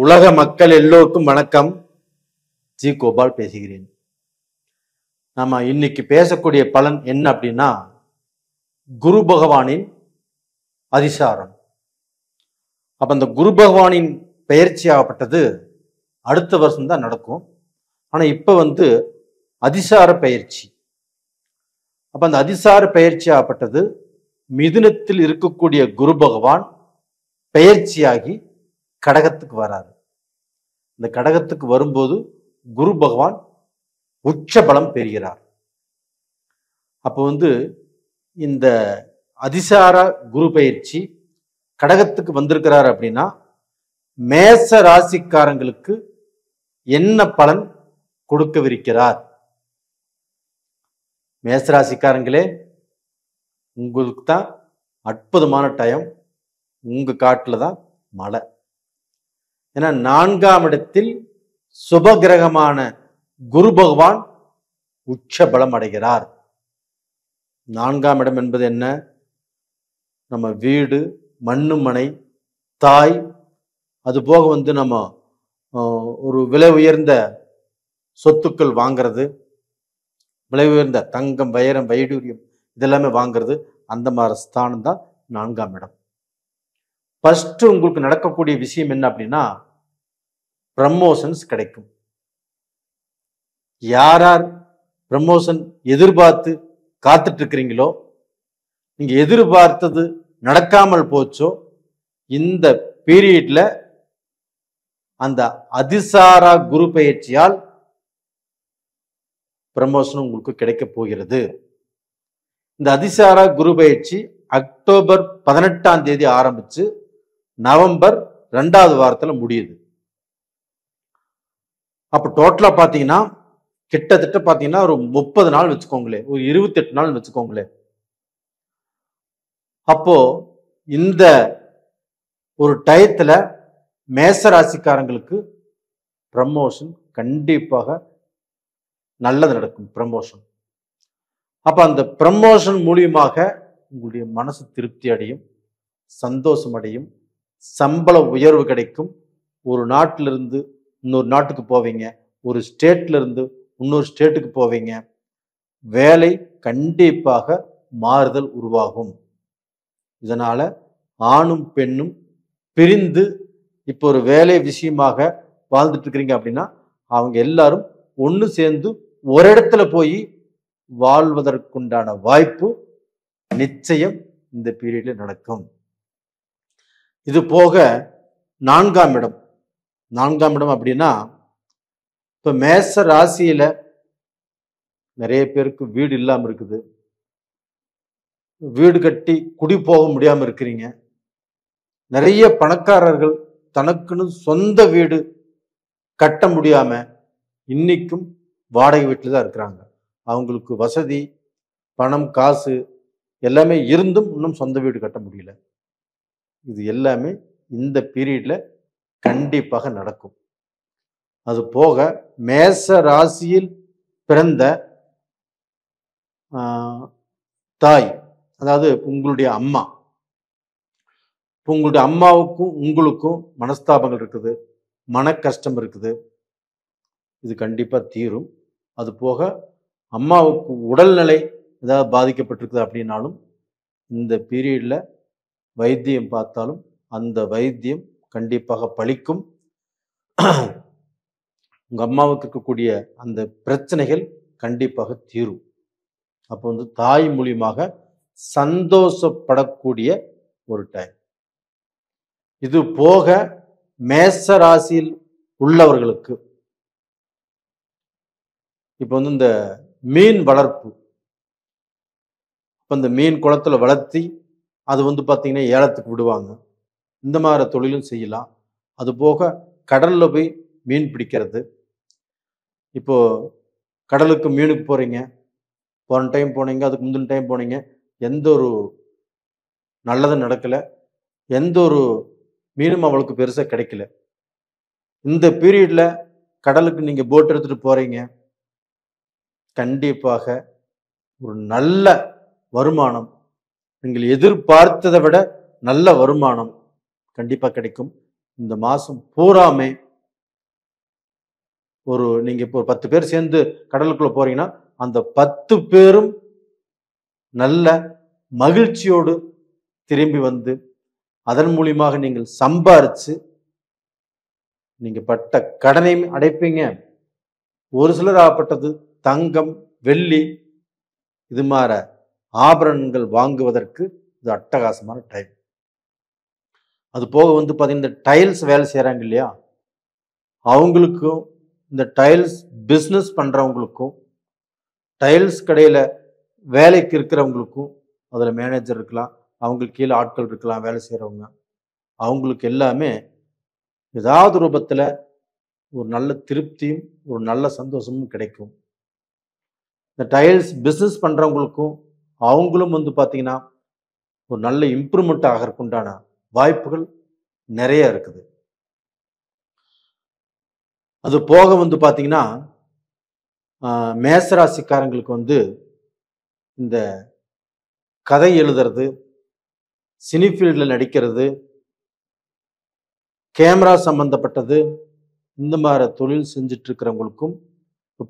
உலக மக்கள் எல்லோருக்கும் வணக்கம். ஜி கோபால் பேசுகிறேன். நம்ம இன்னைக்கு பேசக்கூடிய பலன் என்ன அப்படின்னா, குரு பகவானின் அதிசாரம். அப்ப அந்த குரு பகவானின் பெயர்ச்சி ஆகப்பட்டது அடுத்த வருஷம் தான் நடக்கும். ஆனா இப்ப அதிசார பயிற்சி. அப்ப அந்த அதிசார பயிற்சி ஆகப்பட்டது மிதுனத்தில் இருக்கக்கூடிய குரு பகவான் பெயர்ச்சியாகி கடகத்துக்கு வராரு. இந்த கடகத்துக்கு வரும்போது குரு பகவான் உச்ச பலம் பெறுகிறார். அப்போ இந்த அதிசார குரு பயிற்சி கடகத்துக்கு வந்திருக்கிறார் அப்படின்னா, மேச ராசிக்காரங்களுக்கு என்ன பலன் கொடுக்கவிருக்கிறார்? மேசராசிக்காரங்களே, உங்களுக்கு தான் அற்புதமான டைம். உங்க காட்டுல தான் மழை. ஏன்னா 4ஆம் இடத்தில் சுப கிரகமான குரு பகவான் உச்ச பலம் அடைகிறார். 4ஆம் இடம் என்பது என்ன? நம்ம வீடு, மண்ணு, மனை, தாய், அது போக நம்ம ஒரு விலை உயர்ந்த சொத்துக்கள் வாங்கிறது, விலை உயர்ந்த தங்கம், வைரம், வைடூரியம் இதெல்லாமே வாங்கிறது, அந்த மாதிரி ஸ்தானம் தான் 4ஆம் இடம். ஃபர்ஸ்ட் உங்களுக்கு நடக்கக்கூடிய விஷயம் என்ன அப்படின்னா, ப்ரமோஷன்ஸ் கிடைக்கும். யார் யார் ப்ரமோஷன் எதிர்பார்த்து காத்துட்டு இருக்கிறீங்களோ, நீங்க எதிர்பார்த்தது நடக்காமல் போச்சோ, இந்த பீரியட்ல அந்த அதிசாரா குரு பயிற்சியால் ப்ரமோஷன் உங்களுக்கு கிடைக்க போகிறது. இந்த அதிசாரா குரு பயிற்சி அக்டோபர் 18ஆம் தேதி ஆரம்பிச்சு நவம்பர் 2வது வாரத்துல முடியுது. அப்ப டோட்டலா பாத்தீங்கன்னா கிட்டத்தட்ட பாத்தீங்கன்னா ஒரு 30 நாள் வச்சுக்கோங்களேன், ஒரு 28 நாள் வச்சுக்கோங்களேன். அப்போ இந்த ஒரு டயத்துல மேச ராசிக்காரங்களுக்கு ப்ரமோஷன் கண்டிப்பாக நல்லது நடக்கும். ப்ரமோஷன். அப்ப அந்த ப்ரமோஷன் மூலியமாக உங்களுடைய மனசு திருப்தி அடையும், சந்தோஷம் அடையும், சம்பள உயர்வு கிடைக்கும். ஒரு நாட்டிலிருந்து இன்னொரு நாட்டுக்கு போவீங்க, ஒரு ஸ்டேட்ல இருந்து இன்னொரு ஸ்டேட்டுக்கு போவீங்க. வேலை கண்டிப்பாக மாறுதல் உருவாகும். இதனால ஆணும் பெண்ணும் பிரிந்து இப்போ ஒரு வேலை விஷயமாக வாழ்ந்துட்டு இருக்கிறீங்க அப்படின்னா, அவங்க எல்லாரும் ஒன்று சேர்ந்து ஒரு இடத்துல போய் வாழ்வதற்குண்டான வாய்ப்பு நிச்சயம் இந்த பீரியட்ல நடக்கும். இது போக 4ஆம் இடம். 4ஆம் இடம் அப்படின்னா, இப்ப மேச ராசியில நிறைய பேருக்கு வீடு இல்லாம இருக்குது, வீடு கட்டி குடி போக முடியாம இருக்கிறீங்க. நிறைய பணக்காரர்கள் தனக்குன்னு சொந்த வீடு கட்ட முடியாம இன்னைக்கும் வாடகை வீட்டில் தான் இருக்கிறாங்க. அவங்களுக்கு வசதி, பணம், காசு எல்லாமே இருந்தும் இன்னும் சொந்த வீடு கட்ட முடியல. இது எல்லாமே இந்த பீரியட்ல கண்டிப்பாக நடக்கும். அது போக மேச ராசியில் பிறந்த தாய், அதாவது உங்களுடைய அம்மா, உங்களுடைய அம்மாவுக்கும் உங்களுக்கும் மனஸ்தாபங்கள் இருக்குது, மன கஷ்டம் இருக்குது. இது கண்டிப்பா தீரும். அது போக அம்மாவுக்கு உடல்நிலை ஏதாவது பாதிக்கப்பட்டிருக்குது அப்படின்னாலும் இந்த பீரியட்ல வைத்தியம் பார்த்தாலும் அந்த வைத்தியம் கண்டிப்பாக பலிக்கும். உங்க அம்மாவுக்கு இருக்கக்கூடிய அந்த பிரச்சனைகள் கண்டிப்பாக தீரும். அப்போ தாய் மூலியமாக சந்தோஷப்படக்கூடிய ஒரு டைம். இது போக மேச ராசியில் உள்ளவர்களுக்கு இப்போ இந்த மீன் வளர்ப்பு, இந்த மீன் குளத்துல வளர்த்தி அது பார்த்தீங்கன்னா ஏலத்துக்கு விடுவாங்க. இந்த மாதிரி தொழிலும் செய்யலாம். அது போக கடல்ல போய் மீன் பிடிக்கிறது. இப்போ கடலுக்கு மீனுக்கு போறீங்க, போன டைம் போனீங்க, அதுக்கு முந்தின டைம் போனீங்க, எந்த ஒரு நல்லதும் நடக்கல, எந்த ஒரு மீனும் அவளுக்கு பெருசா கிடைக்கல. இந்த பீரியட்ல கடலுக்கு நீங்க போட் எடுத்துட்டு போறீங்க, கண்டிப்பாக ஒரு நல்ல வருமானம், நீங்கள் எதிர்பார்த்ததை விட நல்ல வருமானம் கண்டிப்பா கிடைக்கும். இந்த மாசம் பூராமே நீங்க இப்போ 10 பேர் சேர்ந்து கடலுக்குள்ள போறீங்கன்னா அந்த 10 பேரும் நல்ல மகிழ்ச்சியோடு திரும்பி வந்து அதன் மூலியமாக நீங்கள் சம்பாரிச்சு நீங்க பட்ட கடனையும் அடைப்பீங்க. ஒரு சிலர் ஆகப்பட்டது தங்கம், வெள்ளி இது மாற ஆபரணங்கள் வாங்குவதற்கு இது அட்டகாசமான டைம். அது போக வந்து பாத்தீங்கன்னா இந்த டைல்ஸ் வேலை செய்யறாங்க இல்லையா, அவங்களுக்கும் இந்த டைல்ஸ் பிஸ்னஸ் பண்றவங்களுக்கும் டைல்ஸ் கடையில வேலைக்கு இருக்கிறவங்களுக்கும் அதுல மேனேஜர் இருக்கலாம், அவங்களுக்கு கீழே ஆட்கள் இருக்கலாம், வேலை செய்யறவங்க, அவங்களுக்கு எல்லாமே ஏதாவது ரூபத்துல ஒரு நல்ல திருப்தியும் ஒரு நல்ல சந்தோஷமும் கிடைக்கும். இந்த டைல்ஸ் பிஸ்னஸ் பண்றவங்களுக்கும் அவங்களும் வந்து பாத்தீங்கன்னா ஒரு நல்ல இம்ப்ரூவ்மெண்ட் ஆகிறதுக்குண்டான வாய்ப்புகள் நிறைய இருக்குது. அது போக வந்து பாத்தீங்கன்னா மேசராசிக்காரங்களுக்கு வந்து இந்த கதை எழுதுறது, சினி ஃபீல்ட்ல நடிக்கிறது, கேமரா சம்பந்தப்பட்டது, இந்த மாதிரி தொழில் செஞ்சுட்டு இருக்கிறவங்களுக்கும்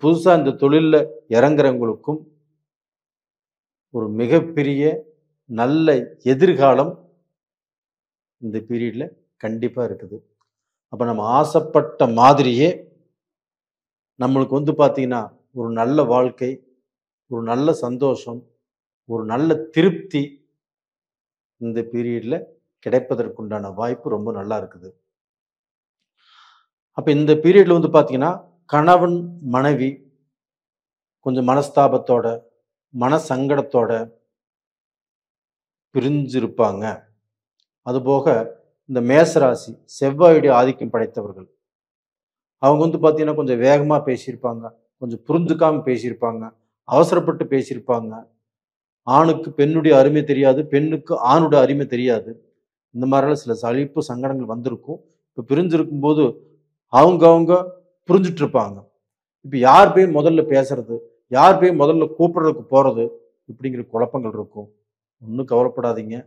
புதுசா இந்த தொழில்ல இறங்குறவங்களுக்கும் ஒரு மிகப்பெரிய நல்ல எதிர்காலம் இந்த பீரியட்ல கண்டிப்பா இருக்குது. அப்ப நம்ம ஆசைப்பட்ட மாதிரியே நம்மளுக்கு வந்து பாத்தீங்கன்னா ஒரு நல்ல வாழ்க்கை, ஒரு நல்ல சந்தோஷம், ஒரு நல்ல திருப்தி இந்த பீரியட்ல கிடைப்பதற்குண்டான வாய்ப்பு ரொம்ப நல்லா இருக்குது. அப்ப இந்த பீரியட்ல வந்து பாத்தீங்கன்னா கணவன் மனைவி கொஞ்சம் மனஸ்தாபத்தோட மன சங்கடத்தோட பிரிஞ்சிருப்பாங்க. அதுபோக இந்த மேசராசி செவ்வாயுடைய ஆதிக்கம் படைத்தவர்கள் அவங்க வந்து பாத்தீங்கன்னா கொஞ்சம் வேகமா பேசியிருப்பாங்க, கொஞ்சம் புரிஞ்சுக்காம பேசியிருப்பாங்க, அவசரப்பட்டு பேசியிருப்பாங்க. ஆணுக்கு பெண்ணுடைய அருமை தெரியாது, பெண்ணுக்கு ஆணுடைய அருமை தெரியாது. இந்த மாதிரிலாம் சில சலிப்பு சங்கடங்கள் வந்திருக்கும். இப்ப பிரிஞ்சிருக்கும் போது அவங்க புரிஞ்சுட்டு இருப்பாங்க. இப்ப யார் போய் முதல்ல பேசுறது, யார் போய் முதல்ல கூப்பிடுறதுக்கு போறது இப்படிங்கிற குழப்பங்கள் இருக்கும். ஒன்றும் கவலைப்படாதீங்க,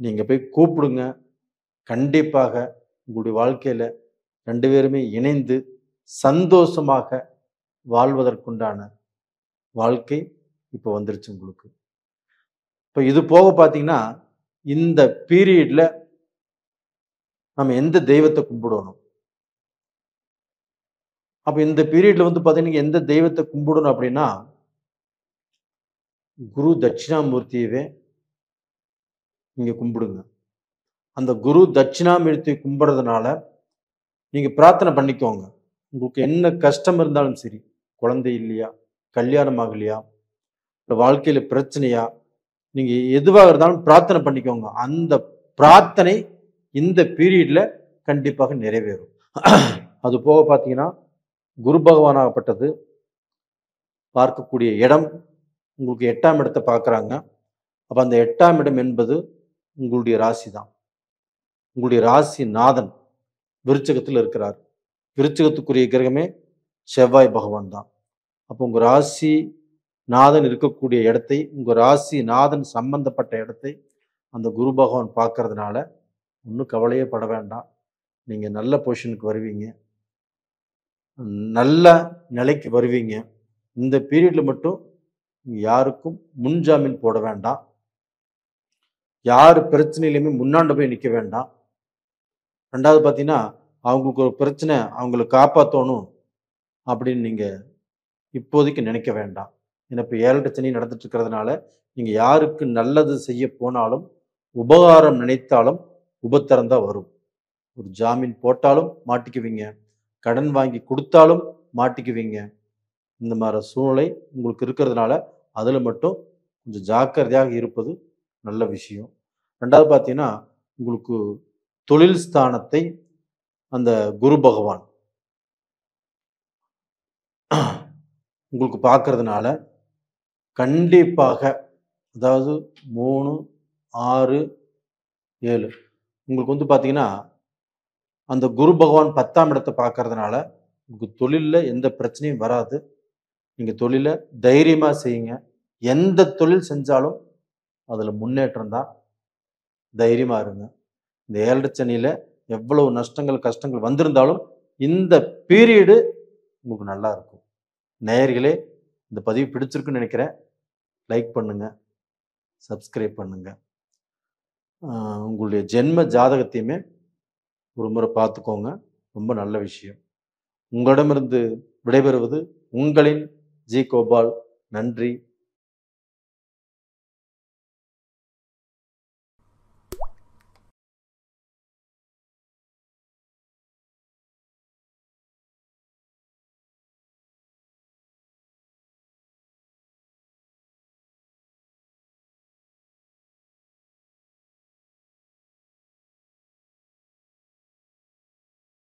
நீங்க போய் கூப்பிடுங்க. கண்டிப்பாக உங்களுடைய வாழ்க்கையில 2 பேருமே இணைந்து சந்தோஷமாக வாழ்வதற்குண்டான வாழ்க்கை இப்ப வந்துருச்சு உங்களுக்கு. இப்ப இது போக பாத்தீங்கன்னா இந்த பீரியட்ல நம்ம எந்த தெய்வத்தை கும்பிடணும், அப்ப இந்த பீரியட்ல வந்து பாத்தீங்கன்னா எந்த தெய்வத்தை கும்பிடணும் அப்படின்னா குரு தட்சிணாமூர்த்தியவே நீங்க கும்பிடுங்க. அந்த குரு தட்சிணாமூர்த்தி கும்பிடுறதுனால நீங்க பிரார்த்தனை பண்ணிக்கோங்க. உங்களுக்கு என்ன கஷ்டம் இருந்தாலும் சரி, குழந்தை இல்லையா, கல்யாணம் ஆகலையா, வாழ்க்கையில பிரச்சனையா, நீங்க எதுவாக இருந்தாலும் பிரார்த்தனை பண்ணிக்கோங்க. அந்த பிரார்த்தனை இந்த பீரியட்ல கண்டிப்பாக நிறைவேறும். அது போக பாத்தீங்கன்னா குரு பகவானாகப்பட்டது பார்க்கக்கூடிய இடம் உங்களுக்கு 8ஆம் இடத்தை பார்க்கறாங்க. அப்ப அந்த 8ஆம் இடம் என்பது உங்களுடைய ராசி தான். உங்களுடைய ராசி நாதன் விருச்சகத்தில் இருக்கிறார். விருச்சகத்துக்குரிய கிரகமே செவ்வாய் பகவான் தான். அப்போ உங்க ராசி நாதன் இருக்கக்கூடிய இடத்தை, உங்க ராசி நாதன் சம்பந்தப்பட்ட இடத்தை அந்த குரு பகவான் பார்க்கறதுனால ஒன்றும் கவலையே பட வேண்டாம். நீங்க நல்ல பொசிஷனுக்கு வருவீங்க, நல்ல நிலைக்கு வருவீங்க. இந்த பீரியட்ல மட்டும் யாருக்கும் முன்ஜாமீன் போட வேண்டாம், யார் பிரச்சனையிலுமே முன்னாண்ட போய் நிற்க வேண்டாம். ரெண்டாவது பார்த்தீங்கன்னா அவங்களுக்கு ஒரு பிரச்சனை அவங்கள காப்பாற்றணும் அப்படின்னு நீங்க இப்போதைக்கு நினைக்க வேண்டாம். ஏன்னா இப்போ 7 சனி நடந்துட்டு இருக்கிறதுனால நீங்க யாருக்கு நல்லது செய்ய போனாலும் உபகாரம் நினைத்தாலும் உபத்திரம் தான் வரும். ஒரு ஜாமீன் போட்டாலும் மாட்டிக்குவீங்க, கடன் வாங்கி கொடுத்தாலும் மாட்டிக்குவீங்க. இந்த மாதிரி சூழ்நிலை உங்களுக்கு இருக்கிறதுனால அதில் மட்டும் கொஞ்சம் ஜாக்கிரதையாக இருப்பது நல்ல விஷயம். ரெண்டாவது பார்த்தீங்கன்னா உங்களுக்கு தொழில் ஸ்தானத்தை அந்த குரு பகவான் உங்களுக்கு பார்க்கறதுனால கண்டிப்பாக, அதாவது 3, 6, 7 உங்களுக்கு வந்து பார்த்தீங்கன்னா அந்த குரு பகவான் 10ஆம் இடத்தை பார்க்கறதுனால உங்களுக்கு தொழிலில் எந்த பிரச்சனையும் வராது. நீங்க தொழிலை தைரியமா செய்யுங்க. எந்த தொழில் செஞ்சாலும் அதுல முன்னேற்றம் தான். தைரியமா இருங்க. இந்த 7 சனியில எவ்வளவு நஷ்டங்கள் கஷ்டங்கள் வந்திருந்தாலும் இந்த பீரியடு உங்களுக்கு நல்லா இருக்கும். நேயர்களே, இந்த பதிவு பிடிச்சிருக்குன்னு நினைக்கிறேன். லைக் பண்ணுங்க, சப்ஸ்கிரைப் பண்ணுங்க. உங்களுடைய ஜென்ம ஜாதகத்தையுமே ஒரு முறை பார்த்துக்கோங்க. ரொம்ப நல்ல விஷயம். உங்களிடமிருந்து விடைபெறுவது உங்களின் ஜி கோபால். நன்றி.